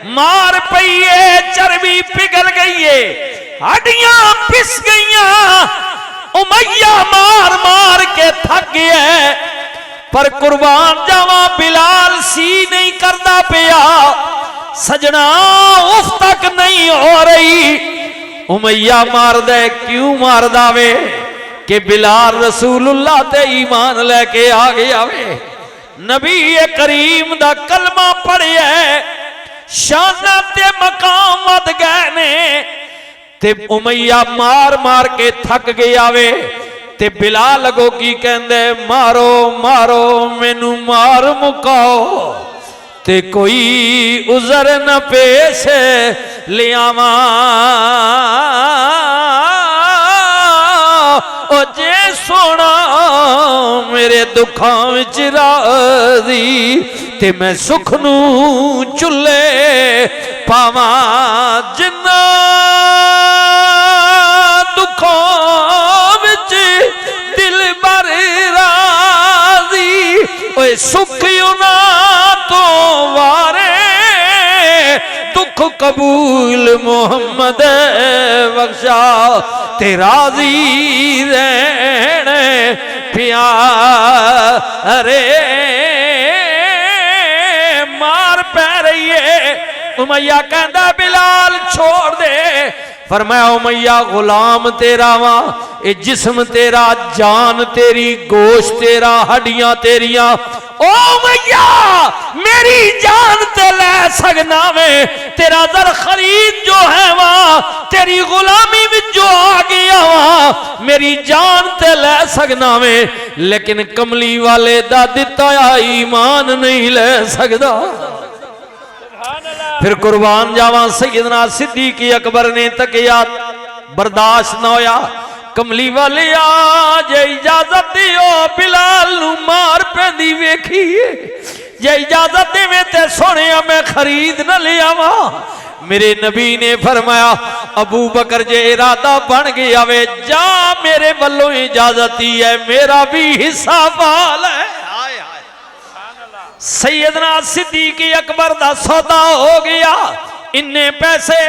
मार पई है, चर्बी पिघल गई है, हड्डियां पिस गईयां। उमैया मार मार के थक गया, पर कुर्बान जावा बिलाल सी नहीं करता पिया। सजना उफ तक नहीं हो रही। उमैया मार दे, क्यों मार दावे कि बिलाल रसूलुल्लाह ते ईमान लेके आ गया वे। नबी करीम दा कलमा पढ़िया, शाना ते मकाम वध गए ने। ते उमैया मार मार के थक गया वे। ते बिलाल अगो की कहंदे, मारो मारो मैनू मार मुकाओ, ते कोई उजर न पेश लियावा। ओ जे सोना मेरे दुखां विच राज़ी, ते मैं सुख नू चुल्ले पावा। जिन्ना दुखों विच दिल बर राज़ी, ओए सुख उना तो वारे। दुख कबूल मोहम्मद बख्शा, ते राज़ी रहने प्यारे। मार पै रही है। उमैया कहता बिलाल छोड़ दे। फरमाया उमैया गुलाम तेरा वा, ए जिस्म तेरा, जान तेरी, गोश्त तेरा, हड्डियां तेरिया। ओ मैया मेरी जान ते ले सकना वे, तेरा दर खरीद जो है वहां तेरी गुलामी में जो आ गया वहां मेरी जान ते ले सकना वे, लेकिन कमली वाले दा दिता ईमान नहीं ले सकदा। फिर कुर्बान जावा सैयदना सिद्दीक अकबर ने तकिया, बर्दाश्त न होया। कमली वाले आज इजाजत दियो, बिलाल नू मार पैंदी वेखी, जे इजाजत देवे ते सोने मैं खरीद न लियावा। मेरे नबी ने फरमाया अबू बकर जे इरादा बन गया वे, जा मेरे वल्लों इजाजत ही है, मेरा भी हिस्सा वाल है। सैयदना सिद्दीक अकबर दा सौदा हो गया। इन्ने पैसे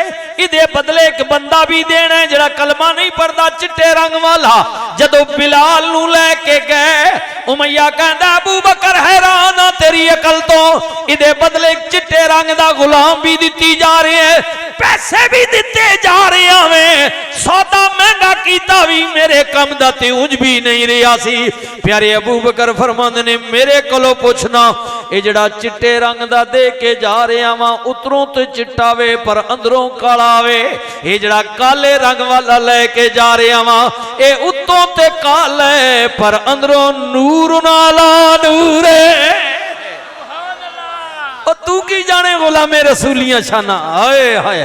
इदे बदले एक बंदा भी देना है जरा कलमा नहीं पढ़ता, चिट्टे रंग वाला। जदों बिलाल नू लेके गए, उमैया कहंदा अबू बकर हैरान आ तेरी अकल तो, इदे बदले चिट्टे रंग दा गुलाम भी दिती जा रहे हैं, पैसे भी दिते जा रहे हैं। सौदा महंगा कीता भी मेरे कम दा ते उंज भी नहीं रहा सी। प्यारे अबू बकर फरमांदे ने मेरे कोलों पुछना, ये जड़ा चिट्टे रंग दा दे के जा रहा वा उतरों तो चिट्टा वे पर अंदरों काला वे, ये जड़ा काले रंग वाला लेके जा रहा वा ये उत्तों ते काला पर अंदरों नूर नाला नूरे। तू की जाने गुलामे रसूलियां शाना। हाय हाय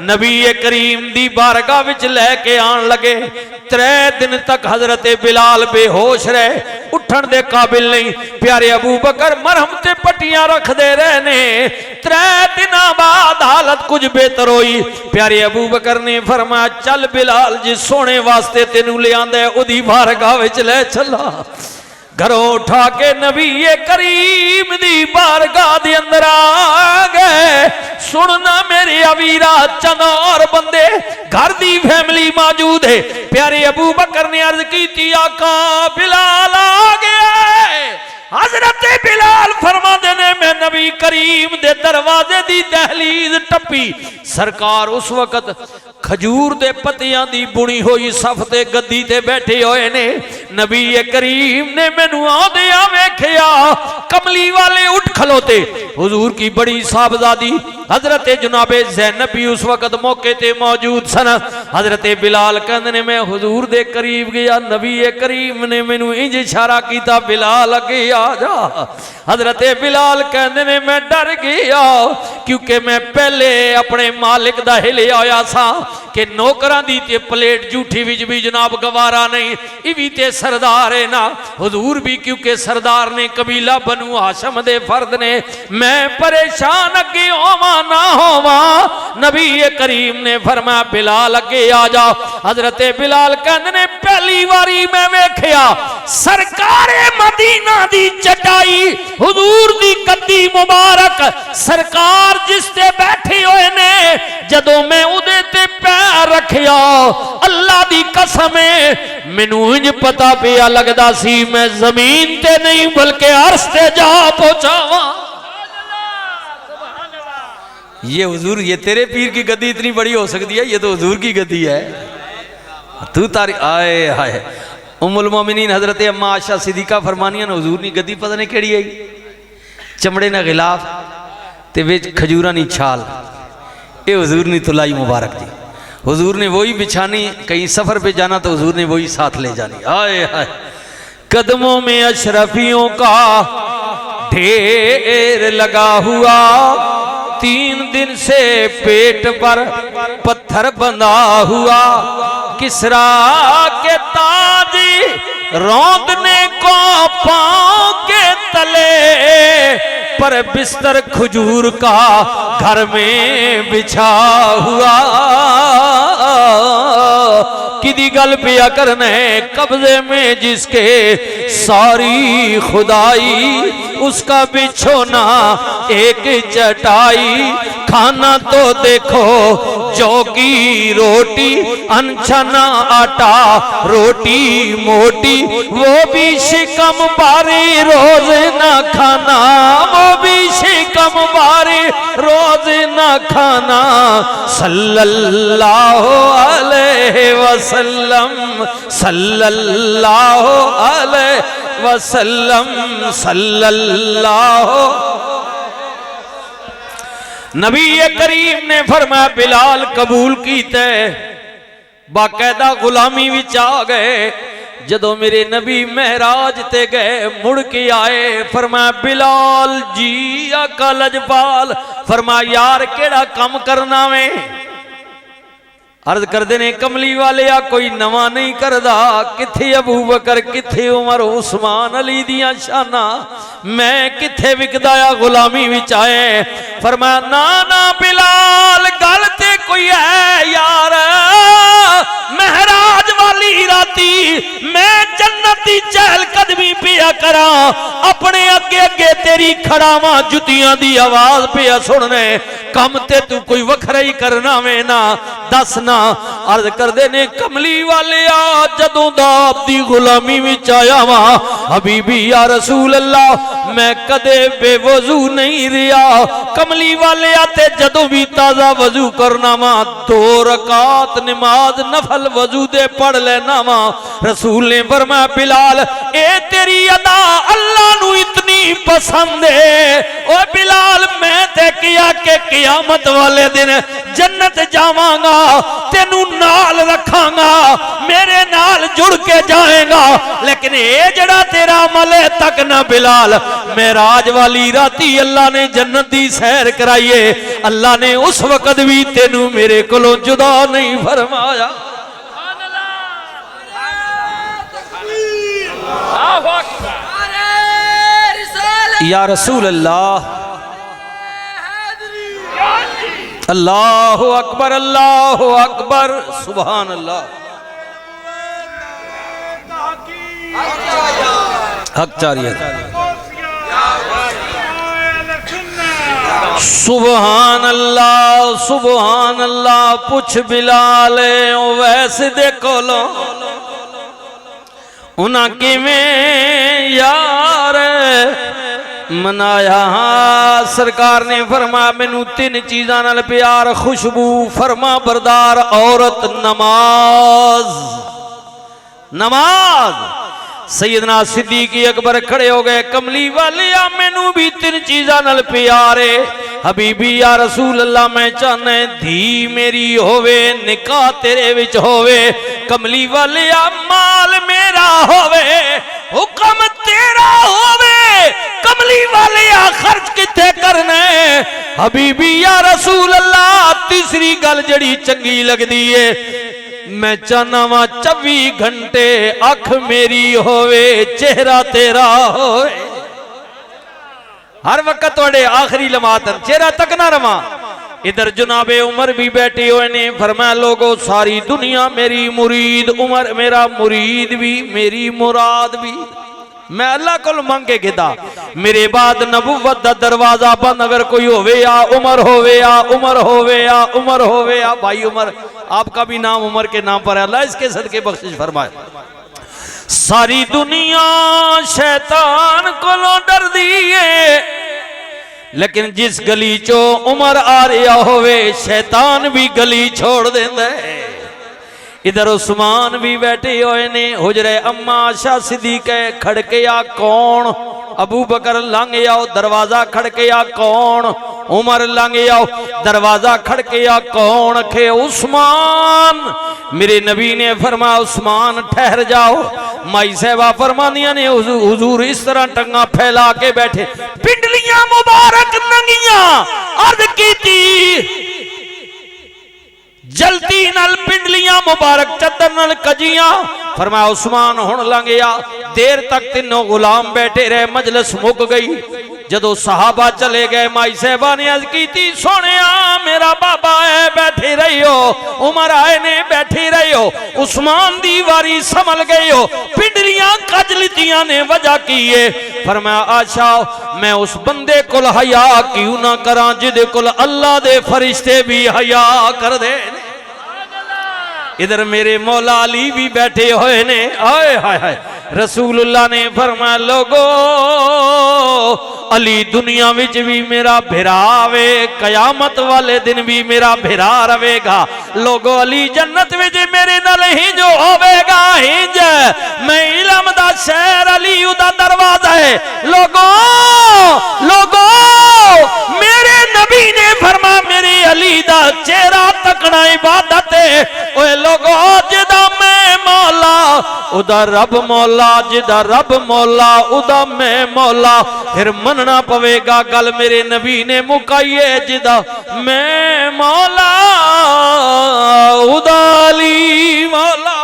नबी करीम दी बारगाह विच लेके आन लगे। 3 दिन तक हजरत बिलाल बेहोश रहे, उठन दे काबिल नहीं। प्यारे अबू बकर मरहम ते पट्टियां रखते रहने। 3 दिन बाद हालत कुछ बेहतर हुई। प्यारे अबू बकर ने फरमाया चल बिलाल जिस सोने वास्ते तेनू ले आंदा उदी बारगाह विच ले चला। घरों उठा के नबी करीम दी बारगाह दे अंदर आ गए। सुनना मेरे अवीरा, चंद और बंदे घर दी फैमिली मौजूद है। प्यारे अबू बकर ने अर्ज की आका बिलाल आ गया। हजरत बिलाल फरमाते ने मैं नबी करीम दे दरवाजे दी दहलीज टप्पी। सरकार उस वक्त खजूर दे पत्तियां दी बुनी हुई सफ ते गद्दी ते बैठे हुए ने। नबी करीम ने मैनू आंदिया वेखिया, कमली वाले उठ खलोते। हुजूर की बड़ी साहबजादी हजरत जनाबे ज़ैनब भी उस वक्त मौके ते मौजूद सन। हजरत बिलाल कहंदे ने मैं हुजूर दे करीब गया, नबी करीम ने मैनू इंज इशारा किया बिलाल अगे आ जा। हजरत बिलाल कहंदे ने मैं डर गया क्योंकि मैं पहले अपने मालिक दा हिलिया होया सा कि नौकरां दी ते प्लेट झूठी विच भी जनाब गवारा नहीं, ये भी ते सरदार है ना। हुजूर भी क्योंकि सरदार ने कबीला बनु हाशम दे फर्द ने, मैं परेशान अगे होवा ना होवा। नबी करीम ने फरमाया बिलाल अगे आ जा। हजरत बिलाल कहंदे ने पहली बारी मैं वेखिया सरकार मदीना दी चटाई, हुजूर दी गद्दी मुबारक, सरकार जिस ते बैठे समय मैनू इंज पता पिया लगदा सी मैं जमीन ते नहीं बल्कि अर्श ते जा पहुंचावा। ये हुजूर, ये तेरे पीर की गद्दी इतनी बड़ी हो सकती है? ये तो हुजूर की गद्दी है। तू तारी आए हाय। उम्मुल मोमिनीन हजरत अम्मा आयशा सिद्दीका फरमानियां ने हुजूर नी गद्दी पता नहीं केड़ी आई, चमड़े ना गिलाफ ते विच खजूरा नी छाल, ये हुजूर ने तो लाई मुबारक दी। हुजूर ने वही बिछानी, कहीं सफर पे जाना तो हुजूर ने वही साथ ले जानी। आए हाय। कदमों में अशरफियों का ढेर लगा हुआ, 3 दिन से पेट पर पत्थर बंधा हुआ, किसरा के ताज रौंदने को पांव के तले, पर बिस्तर खजूर का घर में बिछा हुआ। किदी गल पिया करने कब्जे में जिसके सारी खुदाई, उसका बिछोना एक चटाई, खाना तो देखो जौ की रोटी, अनछना आटा रोटी मोटी, वो भी शिकम बारी रोज ना खाना, वो भी शिकम बारी रोज ना खाना। सल्लल्लाहु अलैहि वसल्लम, सल्लल्लाहु अलैहि वसल्लम, सल्लल्लाहु। नबी करीम ने फरमाया बिलाल कबूल कीते, बाकायदा गुलामी विच आ गए। जदों मेरे नबी महराज ते गए मुड़ के आए, फरमाया बिलाल जी आका लजपाल, फरमाया यार केड़ा काम करना वे? अर्ज करते ने कमली वाले आ कोई नवा नहीं करदा, किथे अबू बकर किथे उमर उस्मान अली दियां शाना, मैं किथे विकदाया गुलामी विच आए। फरमाया ना ना बिलाल गल ते कोई है यार, महराज वाली राती मैं जन्नती चहल कदमी पिया करा, अपने अगे अगे तेरी खड़ावा जुतियां दी आवाज पिया सुनने, कम ते तू कोई वखरा ही करना वे ना दस ना। अर्ज करदे ने कमली वाले आ जदों दा आपदी गुलामी विच आया वा हबीबी या रसूल अल्लाह, मैं कदे बेवजू नहीं रिया। कमली वाले आ ते जदों भी ताजा वजू करना वा 2 रकात नमाज नफल वजू दे पढ़ लेना वा। रसूल ने फरमाया बिलाल ए तेरी अदा अल्लाह नू इतनी पसंद है, ओ बिलाल मैं ते किया के कियामत वाले दिन जन्नत जावांगा, तेनू नाल रखांगा, मेरे नाल जुड़ के जाएगा, लेकिन ये जड़ा तेरा अमल है तक ना बिलाल। मेराज वाली राती अल्लाह ने जन्नत दी सैर कराइए, अल्लाह ने उस वक्त भी तेनू मेरे कोलों जुदा नहीं फरमाया। या रसूल अल्लाह, अल्लाहु अकबर, अल्लाहु अकबर, सुभान अल्लाह। हक चारियत, सुभान अल्लाह, सुभान अल्लाह। पुछ बिलाल वैसे देखो लो उन्हें किवें यार मनाया। सरकार ने फरमाया मैनू 3 चीज़ां नाल प्यार, खुशबू, फरमा बरदार औरत, नमाज। नमाज। सैयदना सिद्दीक अकबर खड़े हो गए, कमली वाले आ मैनू भी 3 चीज़ां नाल प्यार है हबीबी या रसूल अल्लाह, मैं चाहना धी मेरी होवे, निकाह तेरे विच होवे, कमली वाले आ माल मेरा होवे, हुक्म तेरा होवे, कमली वाले आ खर्च किथे करने हबीबी या रसूल अल्लाह। तीसरी गल जड़ी चंगी लगदी है, मैं चाहना वा 24 घंटे अख मेरी होवे, चेहरा तेरा होवे, हर वक्त थोड़े आखिरी लम्हात चेहरा तक ना रवा। इधर जनाबे उमर भी बैठे हुए ने, फरमाया लोगों सारी दुनिया मेरी मुरीद, उमर मेरा मुरीद भी मेरी मुराद भी। मैं अल्लाह को मंगे गिदा मेरे बाद नबुवत दा दरवाजा बंद अगर कोई होवे या उमर होवे या उमर होवे या उमर होवे या भाई उमर आपका भी नाम उमर के नाम पर है अल्लाह इसके सदके बख्शिश फरमाए। सारी दुनिया शैतान को डर दिए लेकिन जिस गली चो उमर आ रहा होवे शैतान भी गली छोड़ देंदा है। इधर उस्मान भी बैठे हुए ने हुजरे अम्मा आशा सिद्दीक खड़के आ कौन अबू बकर लंघ आओ दरवाजा खड़के आ कौन उमर लंघ आओ दरवाजा खड़के आ कौन खे उस्मान। मेरे नबी ने फरमाया उस्मान ठहर जाओ। माई साहबा फरमानिया ने हुजूर इस तरह टंगा फैला के बैठे पिंडलियां मुबारक नंगियां अर्ज की जल्दी नल पिंडलियां मुबारक चदर नल कजियां। फरमाया उस्मान हुण लंघिया। देर तक तीनों गुलाम बैठे रहे मजलिस मुक गई। जदों सहाबा चले गए माई साहबा ने अर्ज की सोनिया मेरा बाबा है बैठे रही हो उमर आए ने बैठे रही हो उस्मान दी वारी संभल गई हो पिंडलियां कज लितियां ने वजह की है। फरमाया आशा मैं उस बंदे को हया क्यों ना करा जिदे को अल्लाह दे फरिश्ते भी हया कर दे। इधर मेरे मौला अली भी बैठे हुए ने आए हाय हाय रसूलुल्लाह ने फरमाया लोगो अली दुनिया विच भी मेरा भिरा वे कयामत वाले दिन भी मेरा भिरा रहेगा। लोगो अली जन्नत विच मेरे नाल ही जो होवेगा हिंज मैं इल्म दा शहर अली उदा दरवाजा है। लोगो लोगो मेरे नबी ने फरमाया मेरे अली दा चेहरा तकना इबादत है। ओए लोगो जिदा मैं मौला उदा रब मौला जिदा रब मौला उदा मैं मौला फिर मनना पवेगा गल मेरे नबी ने मुकाई है जिदा मैं मौला उदा अली मौला।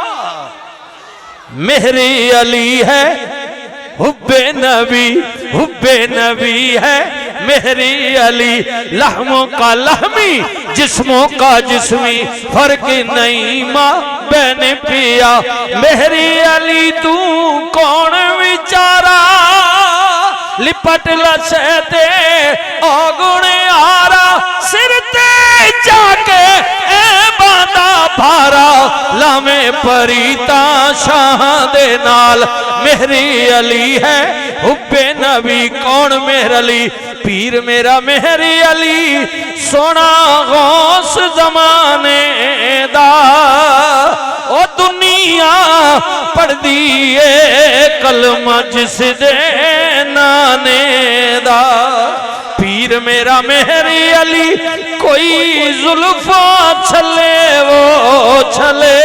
मेरे अली है हुब्बे नबी है मेरी अली लहमों का लहमी जिस्मों का जिस्मी फर्क नहीं माँ बहन पिया। मेरी अली तू कौन विचारा लिपट लसते औगुणे आरा सिर ते जाके ए बांदा भारा लामे परीता शाह दे नाल। मेरी अली है हुब्बे नबी कौन मेहर अली पीर मेरा मेहरी अली सोना गौस जमाने दा ओ दुनिया पढ़ दिए कलमा जिस दे नाने दा। पीर मेरा मेहरी अली कोई जुल्फा छले वो छले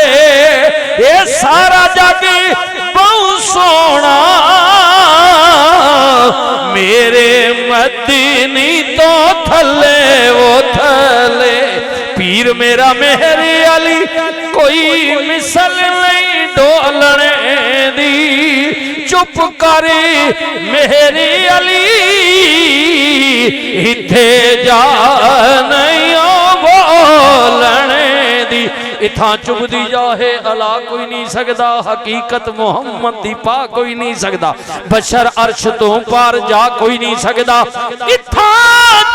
ये सारा जग बहु सोना मेरे मदीनी तो थले वो थले। पीर मेरा मेहरी अली कोई मिसल नहीं डोलने दी चुप कर मेहरी अली इथे जा नहीं बोलने दी। इथा चुभदी जाहे अला कोई नहीं सकता हकीकत मुहम्मद दी पा कोई नहीं सकता बशर अर्श तो पार जा कोई नहीं सकता। इथा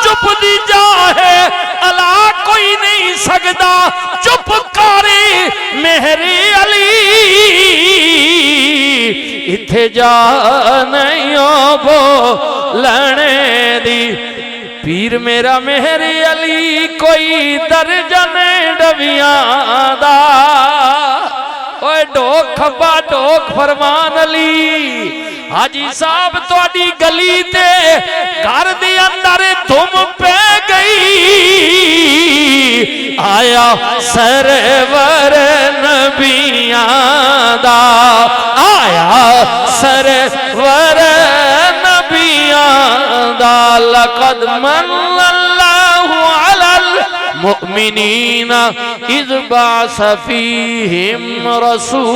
चुभदी जाहे अला कोई नहीं सकता चुप करे मेहरी अली इथे जा नहीं बोलने दी। पीर मेरा मेहरी अली कोई दर्जन डबियां दा ओए डोक खब्बा डोक फरमान अली। हाजी साहब तुहाडी गली ते घर दे अंदर धुम पै गई आया सरवर नबियां दा आया सरवर नबियां दा। लक़द मन्नल्लाहु अलल मुमिनीना इज़ बअस फ़ीहिम रसूला।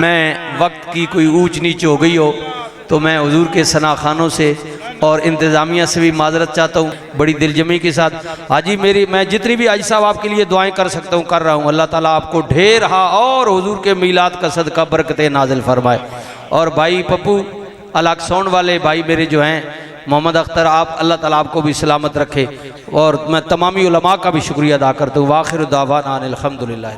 मैं वक्त की कोई ऊंच नीच हो गई हो तो मैं हुजूर के सना खानों से और इंतज़ामिया से भी माजरत चाहता हूँ बड़ी दिलजमी के साथ। हाजी मैं जितनी भी हाजी साहब आपके लिए दुआएं कर सकता हूँ कर रहा हूँ। अल्लाह ताला आपको ढेर हा और हुजूर के मीलाद का सदका बरकतें नाजिल फरमाए। और भाई पप्पू अलाक्सौन वाले भाई मेरे जो हैं मोहम्मद अख्तर, आप अल्लाह ताला आपको भी सलामत रखे। और मैं तमामी उलमा का भी शुक्रिया अदा करता हूँ। वाखिर दावाना अनिल हम्दुलिल्लाह।